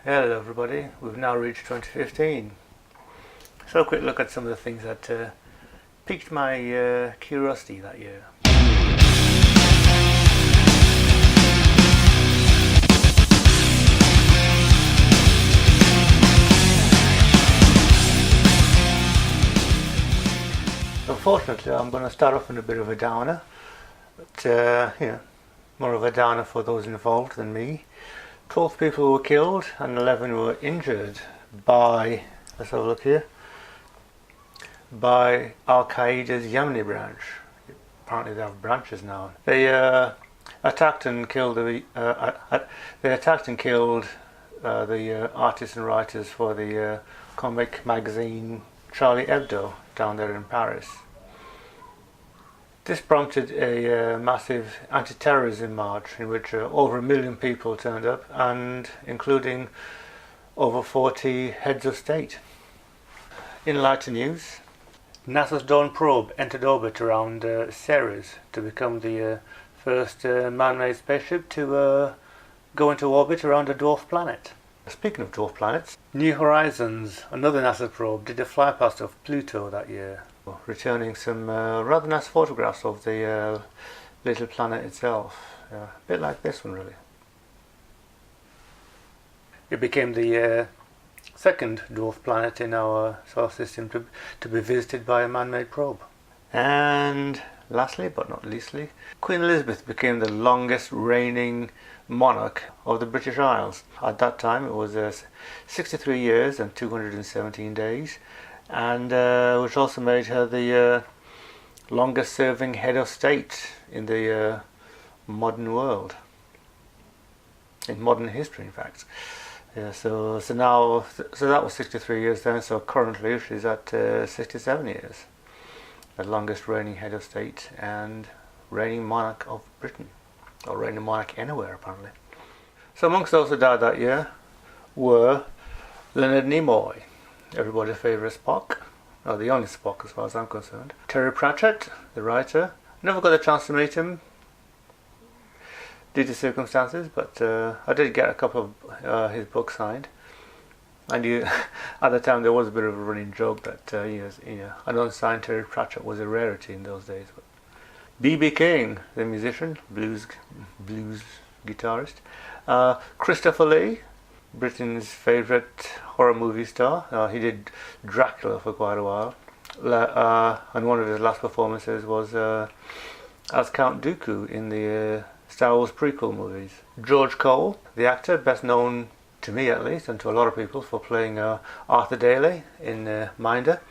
Hello everybody, we've now reached 2015. So a quick look at some of the things that piqued my curiosity that year. Unfortunately, I'm going to start off in a bit of a downer, but more of a downer for those involved than me. 12 people were killed and 11 were injured by, let's have a look here, by Al-Qaeda's Yemeni branch. Apparently they have branches now. They attacked and killed the artists and writers for the comic magazine Charlie Hebdo down there in Paris. This prompted a massive anti-terrorism march in which over 1 million people turned up, and including over 40 heads of state. In lighter news, NASA's Dawn probe entered orbit around Ceres to become the first man-made spaceship to go into orbit around a dwarf planet. Speaking of dwarf planets, New Horizons, another NASA probe, did a flypast of Pluto that year, returning some rather nice photographs of the little planet itself. A bit like this one, really. It became the second dwarf planet in our solar system to be visited by a man-made probe. And lastly, but not leastly, Queen Elizabeth became the longest reigning monarch of the British Isles. At that time it was 63 years and 217 days, and which also made her the longest serving head of state in the modern world, in modern history in fact. Yeah, so that was 63 years then, so currently she's at 67 years, the longest reigning head of state and reigning monarch of Britain, or reigning monarch anywhere apparently. So amongst those who died that year were Leonard Nimoy, everybody's favourite Spock, or the only Spock as far as I'm concerned. Terry Pratchett, the writer, never got a chance to meet him due to circumstances, but I did get a couple of his books signed. And at the time there was a bit of a running joke that an unsigned Terry Pratchett was a rarity in those days. B.B. King, the musician, blues guitarist. Christopher Lee, Britain's favourite horror movie star. He did Dracula for quite a while, and one of his last performances was as Count Dooku in the Star Wars prequel movies. George Cole, the actor, best known to me at least, and to a lot of people, for playing Arthur Daly in Minder.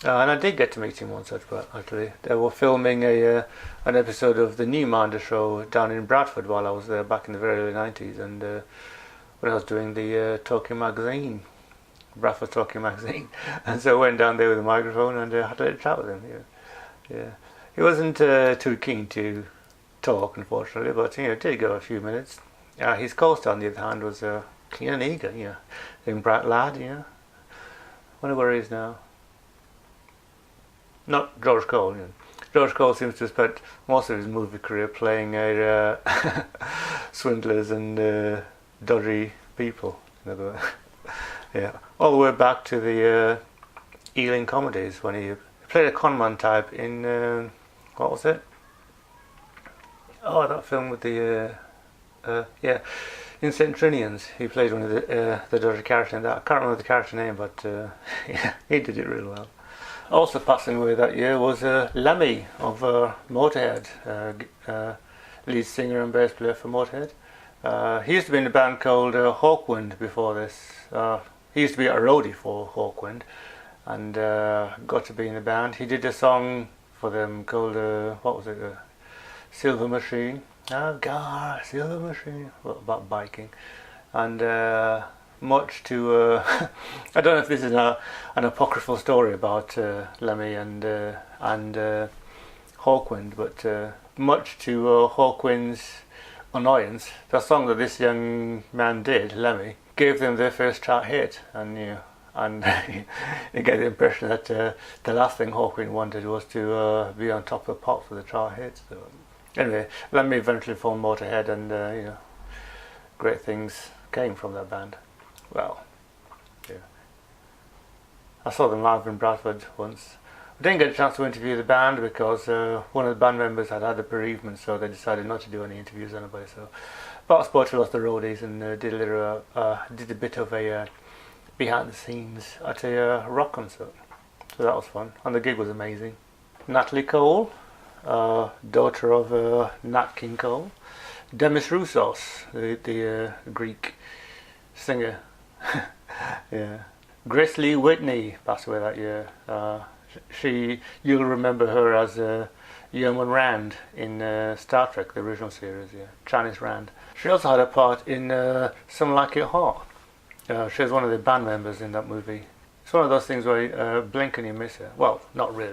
And I did get to meet him once, actually. They were filming an episode of the new Minder show down in Bradford while I was there back in the very early 90s, and when I was doing the Talking Magazine, Bradford Talking Magazine, and so I went down there with a microphone and had a little chat with him. Yeah. He wasn't too keen to talk, unfortunately, but did go a few minutes. His co-star, on the other hand, was keen and eager, young bright lad. Wonder where he is now. Not George Cole. George Cole seems to have spent most of his movie career playing swindlers and dodgy people. All the way back to the Ealing comedies, when he played a conman type in what was it? Oh, that film with the in St. Trinian's. He played one of the dodgy characters in that. I can't remember the character name, but he did it really well. Also passing away that year was Lemmy of Motorhead, lead singer and bass player for Motorhead. He used to be in a band called Hawkwind before this. He used to be a roadie for Hawkwind, and got to be in the band. He did a song for them called, what was it, Silver Machine. Oh God, Silver Machine, about biking. And much to I don't know if this is an apocryphal story about Lemmy and Hawkwind, but much to Hawkwind's annoyance, the song that this young man did, Lemmy, gave them their first chart hit, and you get the impression that the last thing Hawkwind wanted was to be on top of the pop for the chart hits. So, anyway, Lemmy eventually formed Motorhead, and great things came from that band. well, yeah. I saw them live in Bradford once. I didn't get a chance to interview the band because one of the band members had a bereavement, so they decided not to do any interviews with anybody. So, but I spoke to lots of the roadies and did a bit of a behind the scenes at a rock concert. So that was fun, and the gig was amazing. Natalie Cole, daughter of Nat King Cole. Demis Roussos, the Greek singer. Yeah. Grace Lee Whitney passed away that year. You'll remember her as Yeoman Rand in Star Trek, the original series, yeah, Chinese Rand. She also had a part in Some Like It Hot. She was one of the band members in that movie. It's one of those things where you blink and you miss her. Well, not really.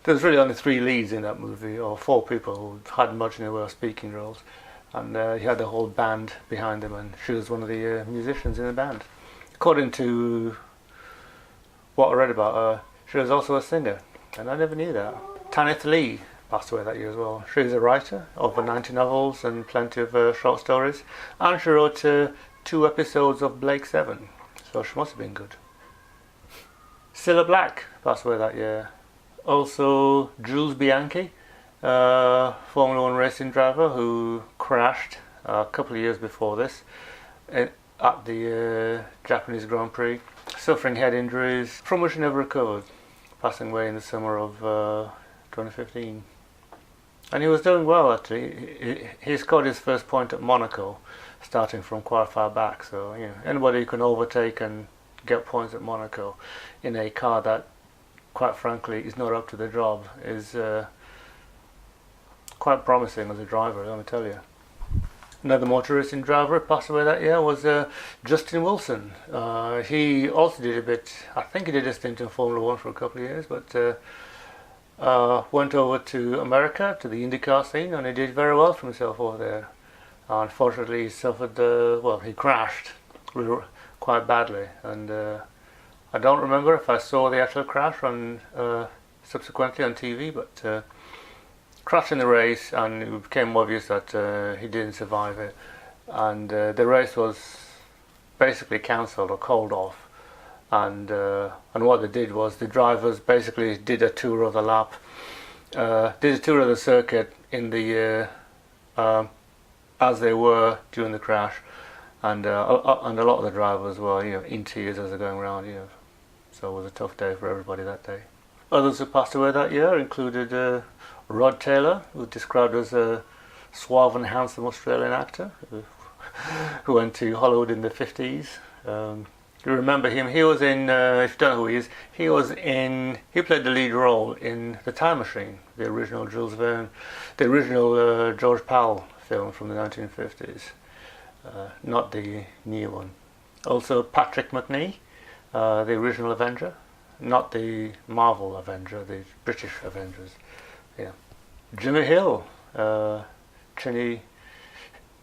There's really only 3 leads in that movie, or 4 people who had much in the way of speaking roles. And he had the whole band behind him, and she was one of the musicians in the band. According to what I read about her, she was also a singer, and I never knew that. Tanith Lee passed away that year as well. She was a writer of over 90 novels and plenty of short stories, and she wrote 2 episodes of Blake 7, so she must have been good. Cilla Black passed away that year. Also Jules Bianchi, Formula 1 racing driver who crashed a couple of years before this at the Japanese Grand Prix, suffering head injuries from which he never recovered, passing away in the summer of 2015. And he was doing well actually. He scored his first point at Monaco, starting from quite far back. So anybody who can overtake and get points at Monaco in a car that, quite frankly, is not up to the job is quite promising as a driver, let me tell you. Another motor racing driver who passed away that year was Justin Wilson. He also did a bit, I think he did a stint in Formula 1 for a couple of years, but went over to America, to the IndyCar scene, and he did very well for himself over there. Unfortunately, he suffered, he crashed quite badly, and I don't remember if I saw the actual crash on subsequently on TV, but crashed in the race, and it became obvious that he didn't survive it, and the race was basically cancelled or called off, and what they did was the drivers basically did a tour of the lap, did a tour of the circuit in the as they were during the crash, and a lot of the drivers were in tears as they're going around, so it was a tough day for everybody that day. Others who passed away that year included Rod Taylor, who was described as a suave and handsome Australian actor who went to Hollywood in the 50s. You remember him? He was in, if you don't know who he is, he played the lead role in The Time Machine, the original Jules Verne, the original George Powell film from the 1950s, not the new one. Also Patrick Macnee, the original Avenger, not the Marvel Avenger, the British Avengers. Yeah. Jimmy Hill, Chinny,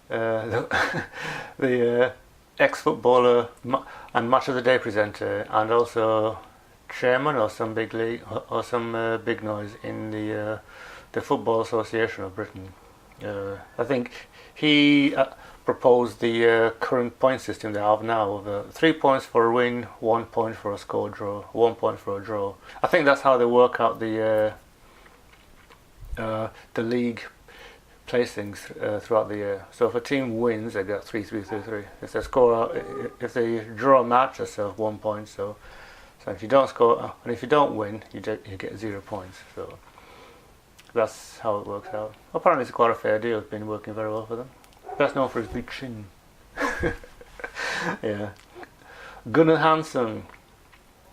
the ex-footballer and Match of the Day presenter, and also chairman or some big league or some big noise in the Football Association of Britain. I think he proposed the current point system they have now of 3 points for a win, 1 point for a score draw, 1 point for a draw. I think that's how they work out the league placings throughout the year. So if a team wins, they get 3-3-3-3. If they draw a match, they have 1 point. So if you don't score and if you don't win, you get 0 points. So that's how it works out. Apparently, it's quite a fair deal. It's been working very well for them. Best known for his big chin. Yeah. Gunnar Hansen.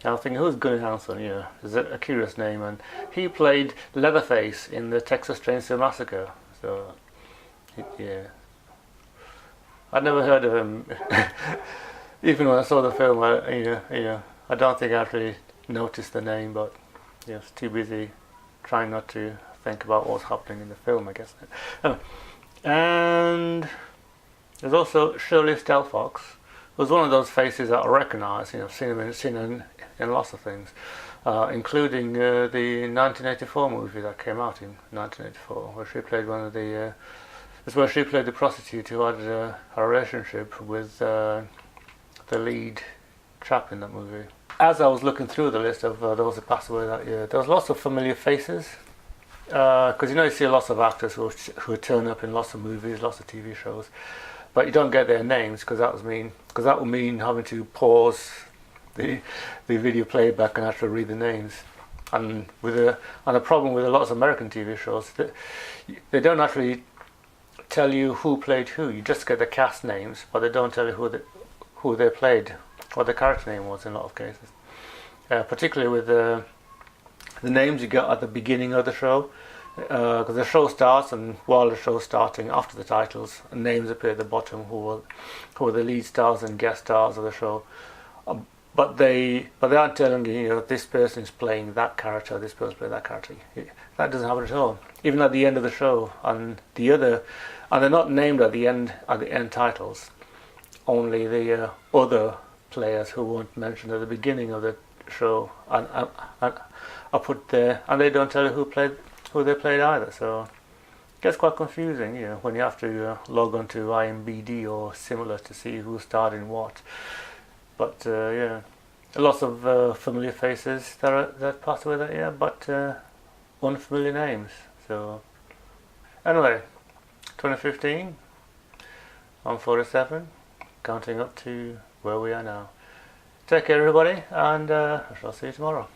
I was thinking, who's Gunnar Hansen? Yeah, it's a curious name, and he played Leatherface in the Texas Chainsaw Massacre. So, yeah, I'd never heard of him. Even when I saw the film, I don't think I actually noticed the name, but yes, too busy trying not to think about what's happening in the film, I guess. And there's also Shirley Stelfox. It was one of those faces that I recognise. Seen in lots of things, including the 1984 movie that came out in 1984, where she played one of the That's where she played the prostitute who had a relationship with the lead chap in that movie. As I was looking through the list of those that passed away that year, there was lots of familiar faces. Because you see lots of actors who turn up in lots of movies, lots of TV shows, but you don't get their names because that would mean having to pause the video playback and actually read the names. And a problem with lots of American TV shows, they don't actually tell you who played who. You just get the cast names, but they don't tell you who they played, what the character name was in a lot of cases. Particularly with the names you get at the beginning of the show, because the show starts, and while the show's starting, after the titles, names appear at the bottom who are the lead stars and guest stars of the show. But they aren't telling you, this person's playing that character, this person's playing that character. That doesn't happen at all. Even at the end of the show, and they're not named at the end titles. Only the other players who weren't mentioned at the beginning of the show and are put there, and they don't tell you who they played either. So it gets quite confusing, when you have to log on to IMDb or similar to see who starred in what. But lots of familiar faces that passed away that year, but unfamiliar names. So anyway, 2015, I'm 47, counting up to where we are now. Take care, everybody, and I shall see you tomorrow.